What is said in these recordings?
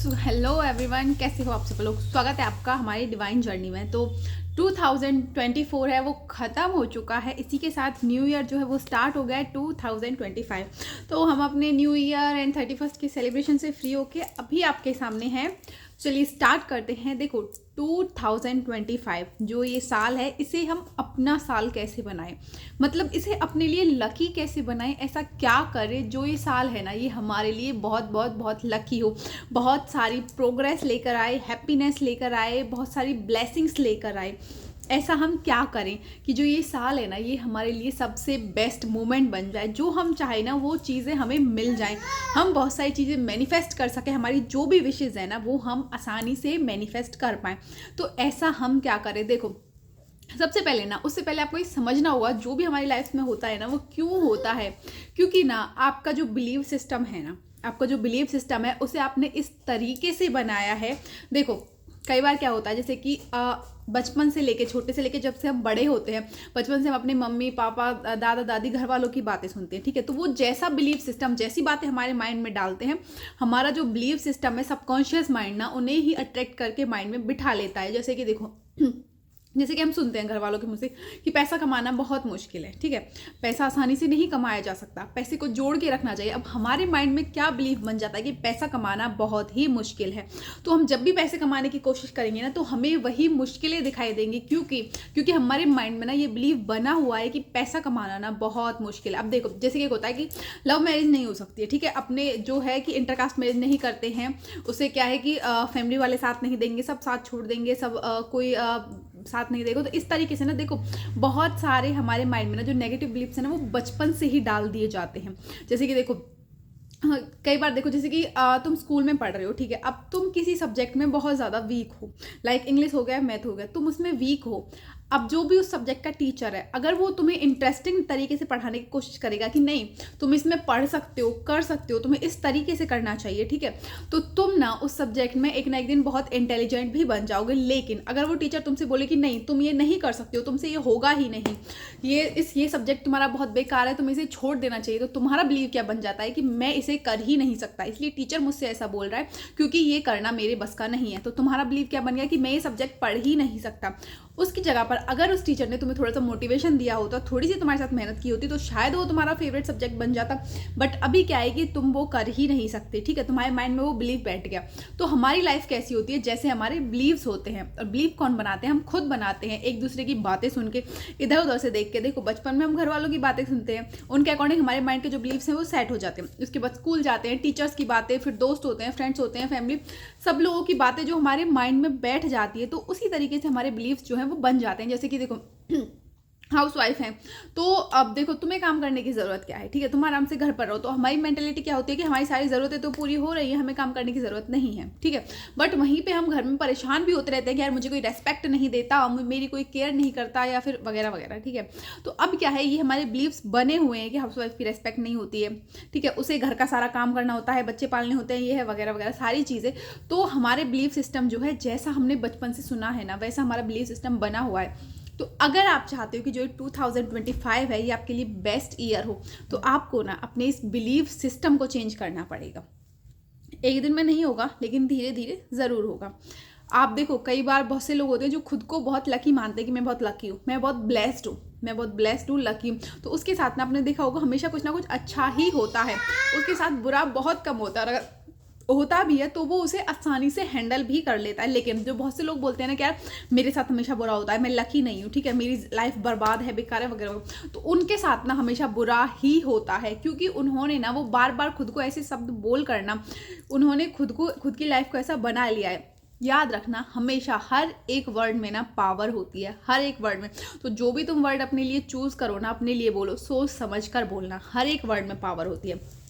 Hello everyone, कैसे हो आप सब लोग। स्वागत है आपका हमारी डिवाइन जर्नी में। तो 2024 है वो ख़त्म हो चुका है। इसी के साथ न्यू ईयर जो है वो स्टार्ट हो गया है 2025। तो हम अपने न्यू ईयर एंड 31st के सेलिब्रेशन से फ्री होके अभी आपके सामने हैं। चलिए स्टार्ट करते हैं। देखो 2025 जो ये साल है, इसे हम अपना साल कैसे बनाएं, मतलब इसे अपने लिए लकी कैसे बनाएं। ऐसा क्या करें जो ये साल है ना, ये हमारे लिए बहुत बहुत बहुत लकी हो, बहुत सारी प्रोग्रेस लेकर आए, हैप्पीनेस लेकर आए, बहुत सारी ब्लेसिंग्स लेकर आए। ऐसा हम क्या करें कि जो ये साल है ना, ये हमारे लिए सबसे बेस्ट मोमेंट बन जाए। जो हम चाहे ना वो चीज़ें हमें मिल जाएं, हम बहुत सारी चीज़ें मैनिफेस्ट कर सकें, हमारी जो भी विशेज़ है ना वो हम आसानी से मैनिफेस्ट कर पाएँ। तो ऐसा हम क्या करें। देखो सबसे पहले ना, उससे पहले आपको ये समझना होगा जो भी हमारी लाइफ में होता है ना वो क्यों होता है। क्योंकि ना आपका जो बिलीव सिस्टम है ना, आपका जो बिलीव सिस्टम है उसे आपने इस तरीके से बनाया है। देखो कई बार क्या होता है, जैसे कि बचपन से लेके, छोटे से लेके जब से हम बड़े होते हैं, बचपन से हम अपने मम्मी पापा दादा दादी घर वालों की बातें सुनते हैं, ठीक है। तो वो जैसा बिलीव सिस्टम, जैसी बातें हमारे माइंड में डालते हैं, हमारा जो बिलीव सिस्टम है, सबकॉन्शियस माइंड ना उन्हें ही अट्रैक्ट करके माइंड में बिठा लेता है। जैसे कि देखो जैसे कि हम सुनते हैं घर वालों के मुँह से कि पैसा कमाना बहुत मुश्किल है, ठीक है, पैसा आसानी से नहीं कमाया जा सकता, पैसे को जोड़ के रखना चाहिए। अब हमारे माइंड में क्या बिलीव बन जाता है कि पैसा कमाना बहुत ही मुश्किल है। तो हम जब भी पैसे कमाने की कोशिश करेंगे ना तो हमें वही मुश्किलें दिखाई देंगी, क्योंकि हमारे माइंड में ना ये बिलीव बना हुआ है कि पैसा कमाना ना बहुत मुश्किल है। अब देखो जैसे कि होता है कि लव मैरिज नहीं हो सकती है, ठीक है, अपने जो है कि इंटरकास्ट मैरिज नहीं करते हैं, उससे क्या है कि फैमिली वाले साथ नहीं देंगे, सब साथ छोड़ देंगे, सब कोई साथ नहीं देगा। तो इस तरीके से ना देखो बहुत सारे हमारे माइंड में ना जो नेगेटिव बिलीफ्स है ना वो बचपन से ही डाल दिए जाते हैं। जैसे कि देखो कई बार देखो, जैसे कि तुम स्कूल में पढ़ रहे हो, ठीक है, अब तुम किसी सब्जेक्ट में बहुत ज़्यादा वीक हो, लाइक इंग्लिश हो गया, मैथ हो गया, तुम उसमें वीक हो। अब जो भी उस सब्जेक्ट का टीचर है, अगर वो तुम्हें इंटरेस्टिंग तरीके से पढ़ाने की कोशिश करेगा कि नहीं तुम इसमें पढ़ सकते हो, कर सकते हो, तुम्हें इस तरीके से करना चाहिए, ठीक है, तो तुम ना उस सब्जेक्ट में एक ना एक दिन बहुत इंटेलिजेंट भी बन जाओगे। लेकिन अगर वो टीचर तुमसे बोले कि नहीं तुम ये नहीं कर सकते हो, तुमसे ये होगा ही नहीं, ये सब्जेक्ट तुम्हारा बहुत बेकार है, तुम्हें इसे छोड़ देना चाहिए, तो तुम्हारा बिलीव क्या बन जाता है कि मैं इसे कर ही नहीं सकता, इसलिए टीचर मुझसे ऐसा बोल रहा है क्योंकि ये करना मेरे बस का नहीं है। तो तुम्हारा बिलीव क्या बन गया कि मैं ये सब्जेक्ट पढ़ ही नहीं सकता। उसकी जगह पर अगर उस टीचर ने तुम्हें थोड़ा सा मोटिवेशन दिया होता, थोड़ी सी तुम्हारे साथ मेहनत की होती, तो शायद वो तुम्हारा फेवरेट सब्जेक्ट बन जाता। बट अभी क्या है कि तुम वो कर ही नहीं सकते, ठीक है, तुम्हारे माइंड में वो बिलीव बैठ गया। तो हमारी लाइफ कैसी होती है, जैसे हमारे बिलीव्स होते हैं। और बिलीव कौन बनाते हैं, हम खुद बनाते हैं, एक दूसरे की बातें सुन के, इधर उधर से देख के। देखो बचपन में हम घर वालों की बातें सुनते हैं, उनके अकॉर्डिंग हमारे माइंड के जो बिलीव्स हैं वो सेट हो जाते हैं। उसके बाद स्कूल जाते हैं, टीचर्स की बातें, फिर दोस्त होते हैं, फ्रेंड्स होते हैं, फैमिली, सब लोगों की बातें जो हमारे माइंड में बैठ जाती है, तो उसी तरीके से हमारे बिलीव्स जो हैं वो बन जाते हैं। जैसे कि देखो हाउस वाइफ है, तो अब देखो तुम्हें काम करने की ज़रूरत क्या है, ठीक है, तुम आराम से घर पर रहो, तो हमारी मेंटेलिटी क्या होती है कि हमारी सारी ज़रूरतें तो पूरी हो रही है, हमें काम करने की ज़रूरत नहीं है, ठीक है। बट वहीं पे हम घर में परेशान भी होते रहते हैं कि यार मुझे कोई रेस्पेक्ट नहीं देता, मेरी कोई केयर नहीं करता, या फिर वगैरह वगैरह, ठीक है। तो अब क्या है, ये हमारे बिलीव्स बने हुए हैं कि हाउस वाइफ की रेस्पेक्ट नहीं होती है, ठीक है, उसे घर का सारा काम करना होता है, बच्चे पालने होते हैं, ये है वगैरह वगैरह सारी चीज़ें। तो हमारे बिलीव सिस्टम जो है, जैसा हमने बचपन से सुना है ना वैसा हमारा बिलीव सिस्टम बना हुआ है। तो अगर आप चाहते हो कि जो 2025 है ये आपके लिए बेस्ट ईयर हो, तो आपको ना अपने इस बिलीव सिस्टम को चेंज करना पड़ेगा। एक दिन में नहीं होगा, लेकिन धीरे धीरे ज़रूर होगा। आप देखो कई बार बहुत से लोग होते हैं जो खुद को बहुत लकी मानते हैं कि मैं बहुत लकी हूँ, मैं बहुत ब्लेस्ड हूँ, मैं बहुत ब्लेस्ड हूँ, लकी हूँ। तो उसके साथ ना आपने देखा होगा हमेशा कुछ ना कुछ अच्छा ही होता है, उसके साथ बुरा बहुत कम होता है। और अगर होता भी है तो वो उसे आसानी से हैंडल भी कर लेता है। लेकिन जो बहुत से लोग बोलते हैं ना कि यार मेरे साथ हमेशा बुरा होता है, मैं लकी नहीं हूँ, ठीक है, मेरी लाइफ बर्बाद है, बेकार है वगैरह, तो उनके साथ ना हमेशा बुरा ही होता है। क्योंकि उन्होंने ना वो बार बार खुद को ऐसे शब्द बोल करना, उन्होंने खुद की लाइफ को ऐसा बना लिया है। याद रखना हमेशा हर एक वर्ड में ना पावर होती है, हर एक वर्ड में। तो जो भी तुम वर्ड अपने लिए चूज करो ना, अपने लिए बोलो, सोच समझ कर बोलना, हर एक वर्ड में पावर होती है।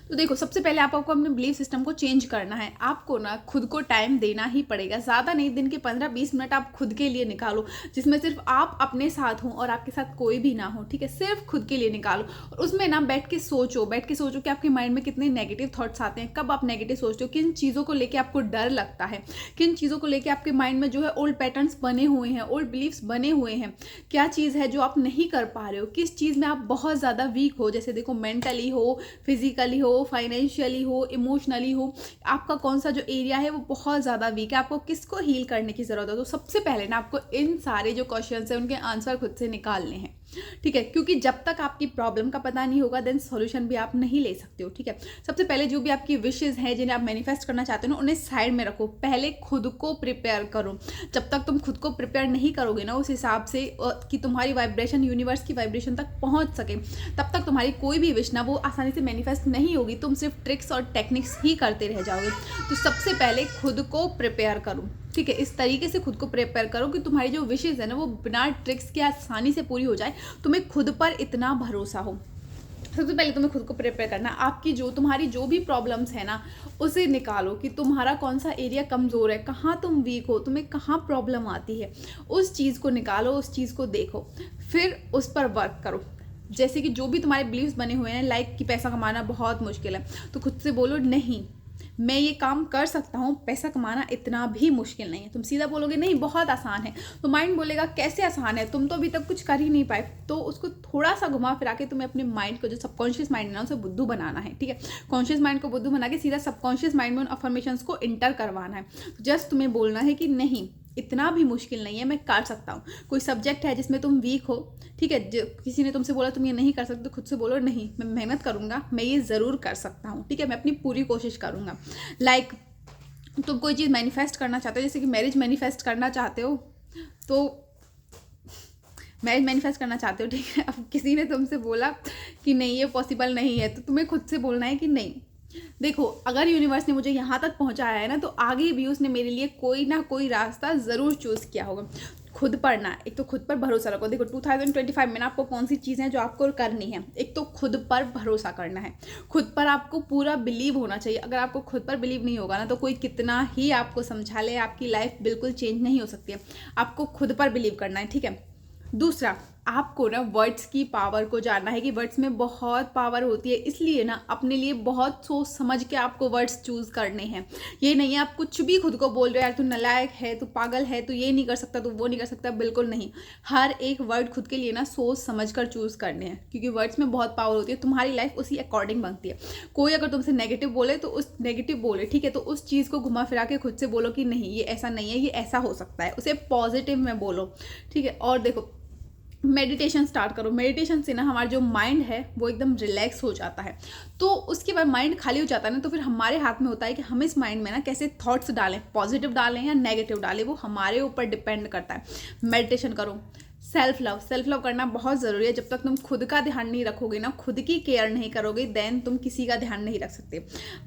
तो देखो सबसे पहले आपको अपने बिलीफ सिस्टम को चेंज करना है। आपको ना खुद को टाइम देना ही पड़ेगा, ज़्यादा नहीं, दिन के 15-20 मिनट आप खुद के लिए निकालो, जिसमें सिर्फ आप अपने साथ हो और आपके साथ कोई भी ना हो, ठीक है, सिर्फ खुद के लिए निकालो। और उसमें ना बैठ के सोचो कि आपके माइंड में कितने नेगेटिव थॉट्स आते हैं, कब आप नेगेटिव सोचते हो, किन चीज़ों को लेकर आपको डर लगता है, किन चीज़ों को लेकर आपके माइंड में जो है ओल्ड पैटर्न्स बने हुए हैं, ओल्ड बिलीफ्स बने हुए हैं, क्या चीज़ है जो आप नहीं कर पा रहे हो, किस चीज़ में आप बहुत ज़्यादा वीक हो। जैसे देखो मेंटली हो, फिजिकली हो, हो, फाइनेंशियली हो, इमोशनली हो, आपका कौन सा जो एरिया है वो बहुत ज़्यादा वीक है, आपको किसको हील करने की ज़रूरत है। तो सबसे पहले ना आपको इन सारे जो क्वेश्चन हैं उनके आंसर खुद से निकालने हैं, ठीक है, क्योंकि जब तक आपकी प्रॉब्लम का पता नहीं होगा देन सॉल्यूशन भी आप नहीं ले सकते हो, ठीक है। सबसे पहले जो भी आपकी विशेज़ हैं जिन्हें आप मैनिफेस्ट करना चाहते हो ना, उन्हें साइड में रखो, पहले खुद को प्रिपेयर करो। जब तक तुम खुद को प्रिपेयर नहीं करोगे ना उस हिसाब से कि तुम्हारी वाइब्रेशन यूनिवर्स की वाइब्रेशन तक पहुंच सके, तब तक तुम्हारी कोई भी विश ना वो आसानी से मैनिफेस्ट नहीं होगी, तुम सिर्फ ट्रिक्स और टेक्निक्स ही करते रह जाओगे। तो सबसे पहले खुद को प्रिपेयर करो, ठीक है, इस तरीके से खुद को प्रिपेयर करो कि तुम्हारी जो विशेज़ है ना वो बिना ट्रिक्स के आसानी से पूरी हो जाए, तुम्हें खुद पर इतना भरोसा हो। सबसे पहले तुम्हें खुद को प्रिपेयर करना, आपकी तुम्हारी जो भी प्रॉब्लम्स है ना उसे निकालो कि तुम्हारा कौन सा एरिया कमज़ोर है, कहाँ तुम वीक हो, तुम्हें कहाँ प्रॉब्लम आती है, उस चीज़ को निकालो, उस चीज़ को देखो, फिर उस पर वर्क करो। जैसे कि जो भी तुम्हारे बिलीव्स बने हुए हैं लाइक कि पैसा कमाना बहुत मुश्किल है, तो खुद से बोलो नहीं मैं ये काम कर सकता हूँ, पैसा कमाना इतना भी मुश्किल नहीं है। तुम सीधा बोलोगे नहीं बहुत आसान है, तो माइंड बोलेगा कैसे आसान है, तुम तो अभी तक कुछ कर ही नहीं पाए। तो उसको थोड़ा सा घुमा फिरा के तुम्हें अपने माइंड को, जो सबकॉन्शियस माइंड है ना, उसे बुद्धू बनाना है, ठीक है। कॉन्शियस माइंड को बुद्धू बना के सीधा सबकॉन्शियस माइंड में उन अफर्मेशंस को इंटर करवाना है। जस्ट तुम्हें बोलना है कि नहीं इतना भी मुश्किल नहीं है, मैं कर सकता हूँ। कोई सब्जेक्ट है जिसमें तुम वीक हो, ठीक है, किसी ने तुमसे बोला तुम ये नहीं कर सकते, तो खुद से बोलो नहीं मैं मेहनत करूँगा, मैं ये ज़रूर कर सकता हूँ, ठीक है, मैं अपनी पूरी कोशिश करूँगा। लाइक तुम कोई चीज़ मैनिफेस्ट करना चाहते हो, जैसे कि मैरिज मैनिफेस्ट करना चाहते हो, तो मैरिज मैनिफेस्ट करना चाहते हो, ठीक है, अब किसी ने तुमसे बोला कि नहीं ये पॉसिबल नहीं है, तो तुम्हें खुद से बोलना है कि नहीं देखो अगर यूनिवर्स ने मुझे यहाँ तक पहुँचाया है ना, तो आगे भी उसने मेरे लिए कोई ना कोई रास्ता ज़रूर चूज़ किया होगा। खुद पर ना, एक तो खुद पर भरोसा रखो। देखो 2025 में ना आपको कौन सी चीज़ें हैं जो आपको करनी है, एक तो खुद पर भरोसा करना है, खुद पर आपको पूरा बिलीव होना चाहिए। अगर आपको खुद पर बिलीव नहीं होगा ना, तो कोई कितना ही आपको समझा ले, आपकी लाइफ बिल्कुल चेंज नहीं हो सकती है। आपको खुद पर बिलीव करना है, ठीक है। दूसरा, आपको ना वर्ड्स की पावर को जानना है कि वर्ड्स में बहुत पावर होती है, इसलिए ना अपने लिए बहुत सोच समझ के आपको वर्ड्स चूज़ करने हैं। ये नहीं है आप कुछ भी खुद को बोल रहे हो, यार तू नालायक है, तू पागल है, तू ये नहीं कर सकता, तू वो नहीं कर सकता, बिल्कुल नहीं। हर एक वर्ड खुद के लिए ना सोच समझ कर चूज़ करने हैं, क्योंकि वर्ड्स में बहुत पावर होती है। तुम्हारी लाइफ उसी अकॉर्डिंग बनती है। कोई अगर तुमसे नेगेटिव बोले तो उस नेगेटिव बोले, ठीक है, तो उस चीज़ को घुमा फिरा के खुद से बोलो कि नहीं ये ऐसा नहीं है, ये ऐसा हो सकता है, उसे पॉजिटिव में बोलो, ठीक है। और देखो मेडिटेशन स्टार्ट करो। मेडिटेशन से ना हमारा जो माइंड है वो एकदम रिलैक्स हो जाता है, तो उसके बाद माइंड खाली हो जाता है ना, तो फिर हमारे हाथ में होता है कि हम इस माइंड में ना कैसे थॉट्स डालें, पॉजिटिव डालें या नेगेटिव डालें, वो हमारे ऊपर डिपेंड करता है। मेडिटेशन करो। सेल्फ लव करना बहुत ज़रूरी है। जब तक तुम खुद का ध्यान नहीं रखोगे ना, खुद की केयर नहीं करोगे, देन तुम किसी का ध्यान नहीं रख सकते।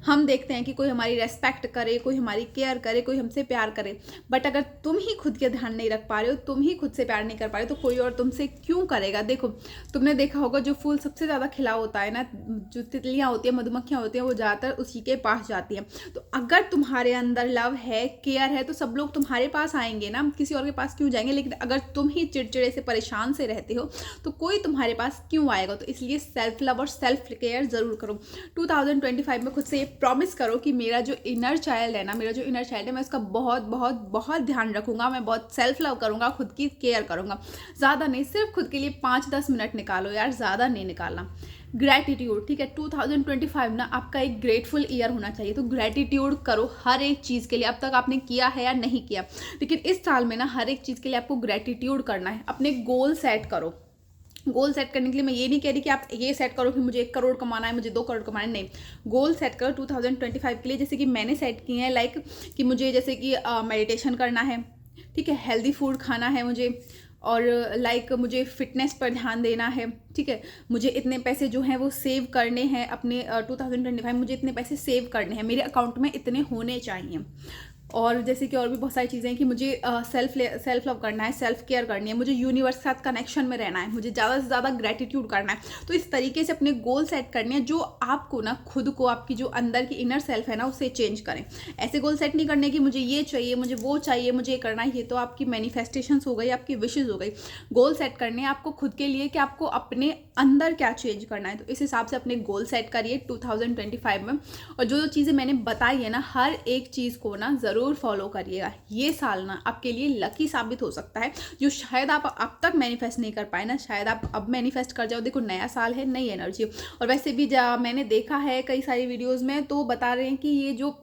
हम देखते हैं कि कोई हमारी रेस्पेक्ट करे, कोई हमारी केयर करे, कोई हमसे प्यार करे, बट अगर तुम ही खुद के ध्यान नहीं रख पा रहे हो, तुम ही खुद से प्यार नहीं कर पा रहे हो, तो कोई और तुमसे क्यों करेगा। देखो तुमने देखा होगा जो फूल सबसे ज़्यादा खिला होता है ना, जो तितलियाँ होती हैं, मधुमक्खियाँ होती हैं, वो ज़्यादातर उसी के पास जाती हैं। तो अगर तुम्हारे अंदर लव है, केयर है, तो सब लोग तुम्हारे पास आएंगे ना, किसी और के पास क्यों जाएंगे। लेकिन अगर तुम ही चिड़चिड़े से परेशान से रहते हो, तो कोई तुम्हारे पास क्यों आएगा। तो इसलिए सेल्फ लव और सेल्फ केयर जरूर करो। 2025 में खुद से ये प्रॉमिस करो कि मेरा जो इनर चाइल्ड है ना, मेरा जो इनर चाइल्ड है, मैं उसका बहुत बहुत बहुत ध्यान रखूंगा, मैं बहुत सेल्फ लव करूंगा, खुद की केयर करूंगा। ज़्यादा नहीं, सिर्फ खुद के लिए 5-10 मिनट निकालो यार, ज़्यादा नहीं निकालना। ग्रैटिट्यूड, ठीक है, 2025 ना आपका एक ग्रेटफुल ईयर होना चाहिए, तो ग्रैटिट्यूड करो हर एक चीज़ के लिए। अब तक आपने किया है या नहीं किया, लेकिन इस साल में ना हर एक चीज़ के लिए आपको ग्रैटिट्यूड करना है। अपने गोल सेट करो। गोल सेट करने के लिए मैं ये नहीं कह रही कि आप ये सेट करो कि मुझे 1 करोड़ कमाना है, मुझे 2 करोड़ कमाना है, नहीं। गोल सेट करो 2025 के लिए, जैसे कि मैंने सेट किए हैं, लाइक कि मुझे जैसे कि मेडिटेशन करना है, ठीक है, हेल्दी फूड खाना है मुझे, और लाइक मुझे फिटनेस पर ध्यान देना है, ठीक है, मुझे इतने पैसे जो हैं वो सेव करने हैं अपने 2025 मुझे इतने पैसे सेव करने हैं, मेरे अकाउंट में इतने होने चाहिए। और जैसे कि और भी बहुत सारी चीज़ें हैं कि मुझे सेल्फ लव करना है, सेल्फ केयर करनी है, मुझे यूनिवर्स के साथ कनेक्शन में रहना है, मुझे ज़्यादा से ज़्यादा ग्रैटिट्यूड करना है। तो इस तरीके से अपने गोल सेट करने हैं जो आपको ना खुद को, आपकी जो अंदर की इनर सेल्फ है ना, उसे चेंज करें। ऐसे गोल सेट नहीं करने कि मुझे ये चाहिए, मुझे वो चाहिए, मुझे ये करना है, ये तो आपकी मैनिफेस्टेशंस हो गई, आपकी विशेज़ हो गई। गोल सेट करने हैं आपको खुद के लिए कि आपको अपने अंदर क्या चेंज करना है, तो इस हिसाब से अपने गोल सेट करिए 2025 में। और जो जो चीज़ें मैंने बताई है ना, हर एक चीज़ को ना ज़रूर ज़रूर फॉलो करिएगा। ये साल ना आपके लिए लकी साबित हो सकता है, जो शायद आप अब तक मैनिफेस्ट नहीं कर पाए ना, शायद आप अब मैनिफेस्ट कर जाओ। देखो नया साल है, नई एनर्जी। और वैसे भी मैंने देखा है कई सारी वीडियोज़ में, तो बता रहे हैं कि ये जो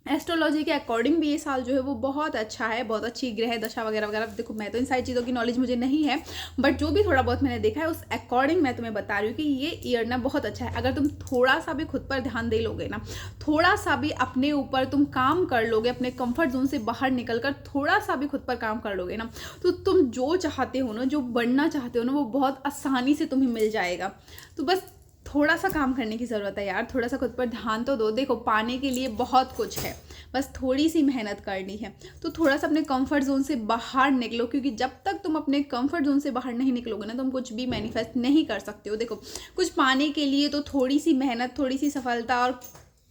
एस्ट्रोलॉजी के अकॉर्डिंग भी ये साल जो है वो बहुत अच्छा है, बहुत अच्छी ग्रह दशा वगैरह वगैरह। देखो मैं तो इन सारी चीज़ों की नॉलेज मुझे नहीं है, बट जो भी थोड़ा बहुत मैंने देखा है उस अकॉर्डिंग मैं तुम्हें बता रही हूँ कि ये ईयर ना बहुत अच्छा है। अगर तुम थोड़ा सा भी खुद पर ध्यान दे लोगे ना, थोड़ा सा भी अपने ऊपर तुम काम कर लोगे, अपने कंफर्ट जोन से बाहर निकल कर थोड़ा सा भी खुद पर काम कर लोगे ना, तो तुम जो चाहते हो ना, जो बनना चाहते हो ना, वो बहुत आसानी से तुम्हें मिल जाएगा। तो बस थोड़ा सा काम करने की ज़रूरत है यार, थोड़ा सा खुद पर ध्यान तो दो। देखो पाने के लिए बहुत कुछ है, बस थोड़ी सी मेहनत करनी है। तो थोड़ा सा अपने कंफर्ट जोन से बाहर निकलो, क्योंकि जब तक तुम अपने कंफर्ट जोन से बाहर नहीं निकलोगे ना, तुम कुछ भी मैनिफेस्ट नहीं कर सकते हो। देखो कुछ पाने के लिए तो थोड़ी सी मेहनत, थोड़ी सी सफलता और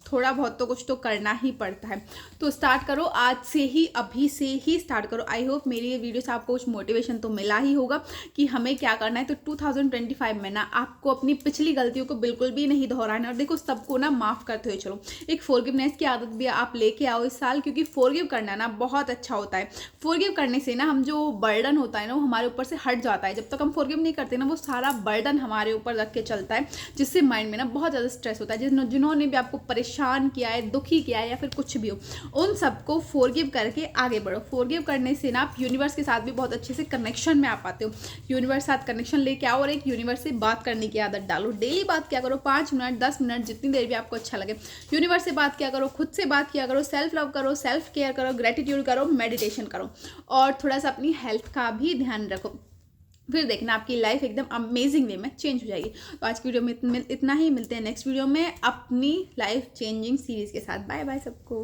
थोड़ा बहुत तो कुछ तो करना ही पड़ता है। तो स्टार्ट करो आज से ही, अभी से ही स्टार्ट करो। आई होप मेरी ये वीडियो से आपको कुछ मोटिवेशन तो मिला ही होगा कि हमें क्या करना है। तो 2025 में ना आपको अपनी पिछली गलतियों को बिल्कुल भी नहीं दोहराना। और देखो सबको ना माफ़ करते हुए चलो, एक फॉरगिवनेस की आदत भी आप लेके आओ इस साल, क्योंकि फॉरगिव करना ना बहुत अच्छा होता है। फॉरगिव करने से ना हम जो बर्डन होता है ना, वो हमारे ऊपर से हट जाता है। जब तक हम फॉरगिव नहीं करते ना, वो सारा बर्डन हमारे ऊपर रख के चलता है, जिससे माइंड में ना बहुत ज़्यादा स्ट्रेस होता है। जिन्होंने भी आपको परेशान किया है, दुखी किया है, या फिर कुछ भी हो, उन सबको फॉरगिव करके आगे बढ़ो। फॉरगिव करने से ना आप यूनिवर्स के साथ भी बहुत अच्छे से कनेक्शन में आ पाते हो। यूनिवर्स साथ कनेक्शन लेके आओ और एक यूनिवर्स से बात करने की आदत डालो। डेली बात क्या करो, 5 मिनट 10 मिनट जितनी देर भी आपको अच्छा लगे, यूनिवर्स से बात किया करो, खुद से बात किया करो, सेल्फ लव करो, सेल्फ केयर करो, ग्रेटिट्यूड करो, मेडिटेशन करो, और थोड़ा सा अपनी हेल्थ का भी ध्यान रखो। फिर देखना आपकी लाइफ एकदम अमेजिंग वे में चेंज हो जाएगी। तो आज की वीडियो में इतना ही, मिलते हैं नेक्स्ट वीडियो में अपनी लाइफ चेंजिंग सीरीज़ के साथ। बाय बाय सबको।